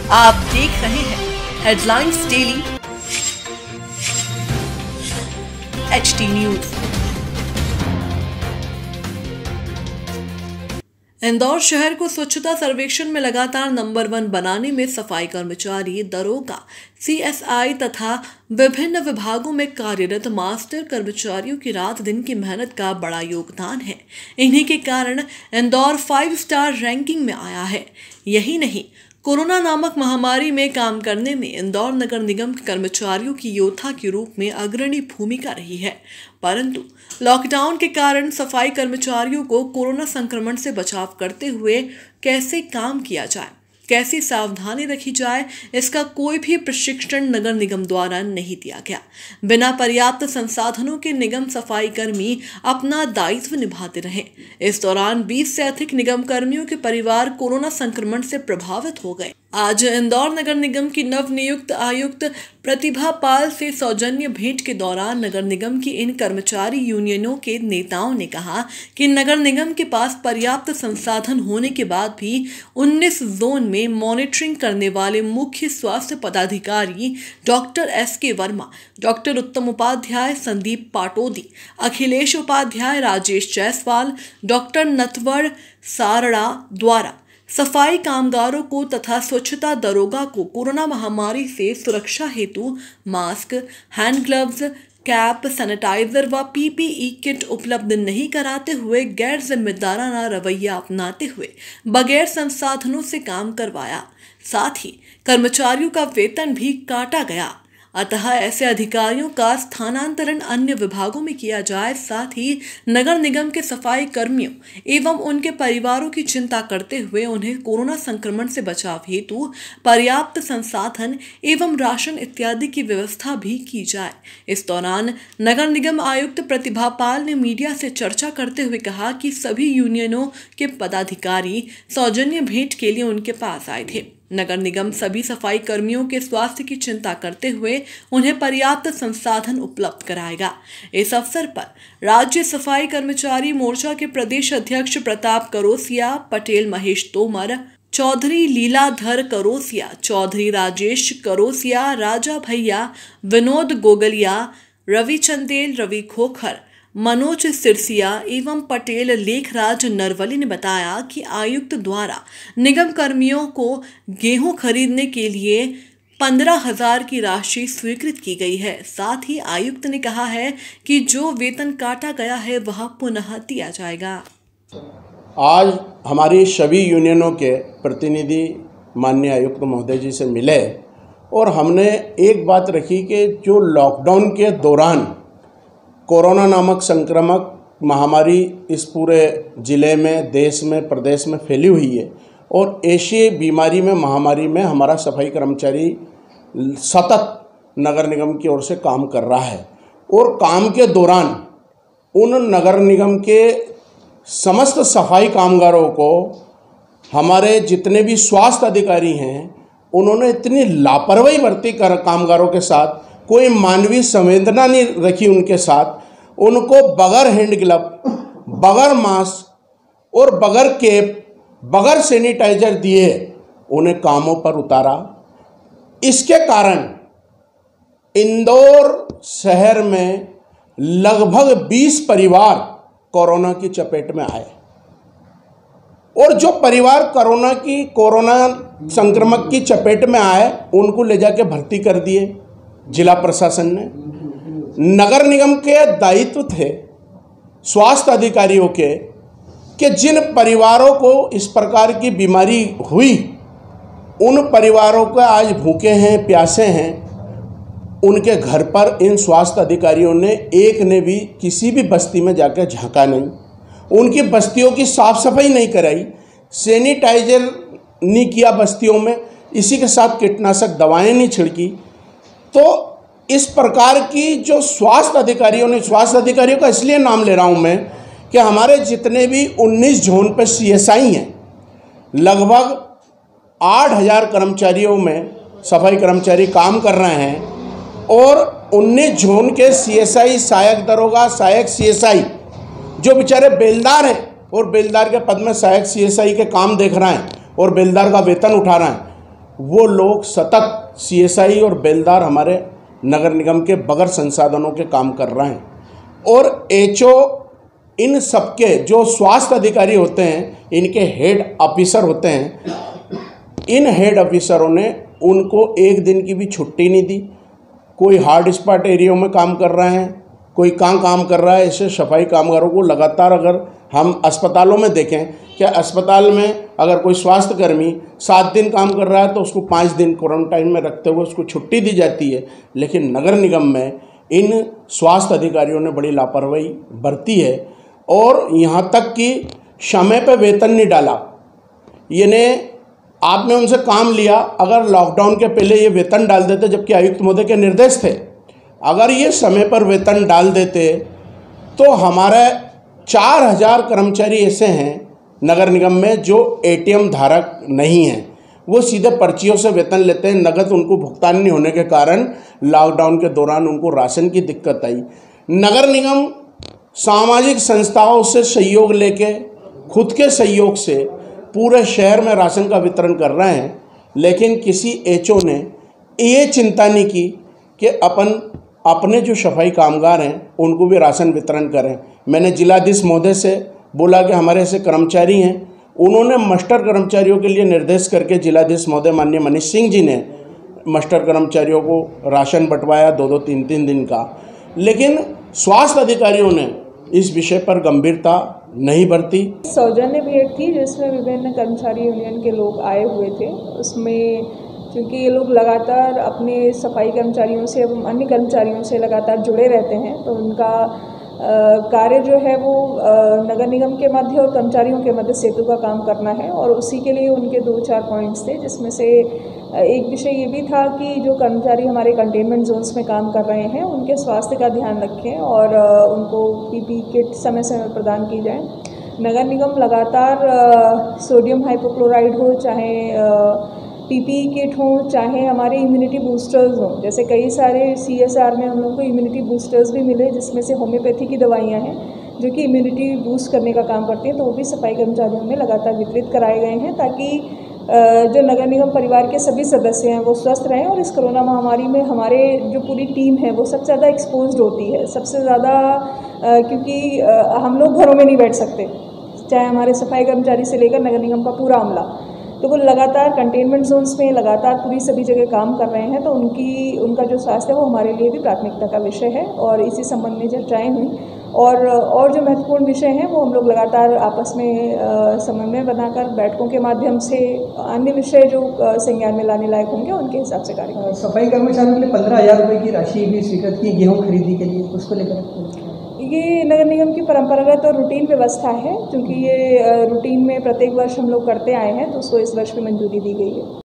आप देख रहे हैं headlines daily HD news. Indore शहर को स्वच्छता सर्वेक्षण में लगातार नंबर 1 बनाने में सफाई कर्मचारी, दरोगा, CSI तथा विभिन्न विभागों में कार्यरत मास्टर कर्मचारियों की रात दिन की मेहनत का बड़ा योगदान है। इन्हीं के कारण इंदौर 5 स्टार रैंकिंग में आया है। यही नहीं, कोरोना नामक महामारी में काम करने में इंदौर नगर निगम के कर्मचारियों की योद्धा के रूप में अग्रणी भूमिका रही है। परंतु लॉकडाउन के कारण सफाई कर्मचारियों को कोरोना संक्रमण से बचाव करते हुए कैसे काम किया जाए, कैसी सावधानी रखी जाए, इसका कोई भी प्रशिक्षण नगर निगम द्वारा नहीं दिया गया। बिना पर्याप्त संसाधनों के निगम सफाई कर्मी अपना दायित्व निभाते रहे। इस दौरान 20 से अधिक निगम कर्मियों के परिवार कोरोना संक्रमण से प्रभावित हो गए। आज इंदौर नगर निगम की नवनियुक्त आयुक्त प्रतिभा पाल से सौजन्य भेंट के दौरान नगर निगम की इन कर्मचारी यूनियनों के नेताओं ने कहा कि नगर निगम के पास पर्याप्त संसाधन होने के बाद भी 19 जोन में मॉनिटरिंग करने वाले मुख्य स्वास्थ्य पदाधिकारी डॉक्टर SK वर्मा, डॉक्टर उत्तम उपाध्याय, संदीप पाटोदी, अखिलेश उपाध्याय, राजेश जायसवाल, डॉक्टर नटवर सारड़ा द्वारा सफाई कामगारों को तथा स्वच्छता दरोगा को कोरोना महामारी से सुरक्षा हेतु mask, hand gloves, cap, sanitizer व PPE किट उपलब्ध नहीं कराते हुए गैर जिम्मेदाराना रवैया अपनाते हुए बगैर संसाधनों से काम करवाया। साथ ही कर्मचारियों का वेतन भी काटा गया। अतः ऐसे अधिकारियों का स्थानांतरण अन्य विभागों में किया जाए। साथ ही नगर निगम के सफाई कर्मियों एवं उनके परिवारों की चिंता करते हुए उन्हें कोरोना संक्रमण से बचाव हेतु पर्याप्त संसाधन एवं राशन इत्यादि की व्यवस्था भी की जाए। इस दौरान नगर निगम आयुक्त प्रतिभा पाल ने मीडिया से चर्चा करते हुए कहा कि सभी यूनियनों के पदाधिकारी सौजन्य भेंट के लिए उनके पास आए थे। नगर निगम सभी सफाई कर्मियों के स्वास्थ्य की चिंता करते हुए उन्हें पर्याप्त संसाधन उपलब्ध कराएगा। इस अवसर पर राज्य सफाई कर्मचारी मोर्चा के प्रदेश अध्यक्ष प्रताप करोसिया, पटेल महेश तोमर, चौधरी लीलाधर करोसिया, चौधरी राजेश करोसिया, राजा भैया, विनोद गोगलिया, रवि चंदेल, रवि खोखर, मनोज सिरसिया एवं पटेल लेखराज नरवली ने बताया कि आयुक्त द्वारा निगम कर्मियों को गेहूं खरीदने के लिए 15,000 की राशि स्वीकृत की गई है। साथ ही आयुक्त ने कहा है कि जो वेतन काटा गया है वह पुनः दिया जाएगा। आज हमारी सभी यूनियनों के प्रतिनिधि माननीय आयुक्त महोदय जी से मिले और हमने एक बात रखी कि जो लॉकडाउन के दौरान कोरोना नामक संक्रामक महामारी इस पूरे ज़िले में, देश में, प्रदेश में फैली हुई है और ऐसी बीमारी में, महामारी में हमारा सफाई कर्मचारी सतत नगर निगम की ओर से काम कर रहा है और काम के दौरान उन नगर निगम के समस्त सफाई कामगारों को हमारे जितने भी स्वास्थ्य अधिकारी हैं उन्होंने इतनी लापरवाही बरती कर कामगारों के साथ, कोई मानवीय संवेदना नहीं रखी उनके साथ। उनको बगैर हैंड ग्लव, बगैर मास्क और बगैर कैप, बगैर सैनिटाइजर दिए उन्हें कामों पर उतारा। इसके कारण इंदौर शहर में लगभग 20 परिवार कोरोना की चपेट में आए और जो परिवार कोरोना संक्रमण की चपेट में आए उनको ले जाके भर्ती कर दिए जिला प्रशासन ने। नगर निगम के दायित्व थे स्वास्थ्य अधिकारियों के कि जिन परिवारों को इस प्रकार की बीमारी हुई उन परिवारों को आज भूखे हैं, प्यासे हैं, उनके घर पर इन स्वास्थ्य अधिकारियों ने एक ने भी किसी भी बस्ती में जाकर झांका नहीं, उनकी बस्तियों की साफ सफाई नहीं कराई, सैनिटाइजर नहीं किया बस्तियों में, इसी के साथ कीटनाशक दवाएं नहीं छिड़की। तो इस प्रकार की जो स्वास्थ्य अधिकारियों का इसलिए नाम ले रहा हूं मैं कि हमारे जितने भी 19 जोन पर CSI हैं, लगभग 8,000 कर्मचारियों में सफाई कर्मचारी काम कर रहे हैं और 19 जोन के CSI, सहायक दरोगा, सहायक CSI जो बेचारे बेलदार हैं और बेलदार के पद में सहायक CSI के काम देख रहे हैं और बेलदार का वेतन उठा रहे हैं, वो लोग सतत CSI और बेलदार हमारे नगर निगम के बगैर संसाधनों के काम कर रहे हैं। और HO इन सबके जो स्वास्थ्य अधिकारी होते हैं, इनके हेड ऑफिसर होते हैं, इन हेड ऑफिसरों ने उनको एक दिन की भी छुट्टी नहीं दी। कोई हॉट स्पॉट एरिया में काम कर रहे हैं, कोई कहाँ काम कर रहा है। ऐसे सफाई कामगारों को लगातार, अगर हम अस्पतालों में देखें, क्या अस्पताल में अगर कोई स्वास्थ्यकर्मी 7 दिन काम कर रहा है तो उसको 5 दिन क्वारंटाइन में रखते हुए उसको छुट्टी दी जाती है। लेकिन नगर निगम में इन स्वास्थ्य अधिकारियों ने बड़ी लापरवाही बरती है और यहाँ तक कि समय पे वेतन नहीं डाला। यानी आपने उनसे काम लिया, अगर लॉकडाउन के पहले ये वेतन डाल देते, जबकि आयुक्त महोदय के निर्देश थे, अगर ये समय पर वेतन डाल देते तो हमारे 4000 कर्मचारी ऐसे हैं नगर निगम में जो ATM धारक नहीं हैं। वो सीधे पर्चियों से वेतन लेते हैं, नगद उनको भुगतान नहीं होने के कारण लॉकडाउन के दौरान उनको राशन की दिक्कत आई। नगर निगम सामाजिक संस्थाओं से सहयोग लेके, खुद के सहयोग से पूरे शहर में राशन का वितरण कर रहे हैं, लेकिन किसी HO ने ये चिंता नहीं की कि अपने जो सफाई कामगार हैं उनको भी राशन वितरण करें। मैंने जिलाधीश महोदय से बोला कि हमारे ऐसे कर्मचारी हैं, उन्होंने मास्टर कर्मचारियों के लिए निर्देश करके जिलाधीश महोदय माननीय मनीष सिंह जी ने मास्टर कर्मचारियों को राशन बंटवाया 2-2, 3-3 दिन का। लेकिन स्वास्थ्य अधिकारियों ने इस विषय पर गंभीरता नहीं बरती। सौजन्य भेंट थी जिसमें विभिन्न कर्मचारी यूनियन के लोग आए हुए थे। उसमें क्योंकि ये लोग लगातार अपने सफाई कर्मचारियों से एवं अन्य कर्मचारियों से लगातार जुड़े रहते हैं, तो उनका कार्य जो है वो नगर निगम के मध्य और कर्मचारियों के मध्य सेतु का काम करना है। और उसी के लिए उनके 2-4 पॉइंट्स थे, जिसमें से एक विषय ये भी था कि जो कर्मचारी हमारे कंटेनमेंट जोन्स में काम कर रहे हैं उनके स्वास्थ्य का ध्यान रखें और उनको PPE किट समय समय प्रदान की जाए। नगर निगम लगातार सोडियम हाइपोक्लोराइड हो, चाहे PPE किट हो, चाहे हमारे इम्यूनिटी बूस्टर्स हों, जैसे कई सारे CSR में हम लोग को इम्यूनिटी बूस्टर्स भी मिले, जिसमें से होम्योपैथी की दवाइयाँ हैं जो कि इम्यूनिटी बूस्ट करने का काम करती हैं, तो वो भी सफाई कर्मचारियों में लगातार वितरित कराए गए हैं ताकि जो नगर निगम परिवार के सभी सदस्य हैं वो स्वस्थ रहें। और इस कोरोना महामारी में हमारे जो पूरी टीम है वो सबसे ज़्यादा एक्सपोज्ड होती है, सबसे ज़्यादा क्योंकि हम लोग घरों में नहीं बैठ सकते, चाहे हमारे सफाई कर्मचारी से लेकर नगर निगम का पूरा अमला, तो वो लगातार कंटेनमेंट जोन्स में लगातार पूरी सभी जगह काम कर रहे हैं। तो उनका जो स्वास्थ्य है वो हमारे लिए भी प्राथमिकता का विषय है और इसी संबंध में चर्चाएँ हुई। और जो महत्वपूर्ण विषय हैं वो हम लोग लगातार आपस में समन्वय बनाकर बैठकों के माध्यम से अन्य विषय जो संज्ञान में लाने लायक होंगे उनके हिसाब से कार्य करेंगे। सफाई कर्मचारियों के लिए 15,000 रुपये की राशि भी स्वीकृत की गेहूँ खरीदी के लिए, उसको लेकर ये नगर निगम की परंपरागत और रूटीन व्यवस्था है, क्योंकि ये रूटीन में प्रत्येक वर्ष हम लोग करते आए हैं, तो उसको इस वर्ष भी मंजूरी दी गई है।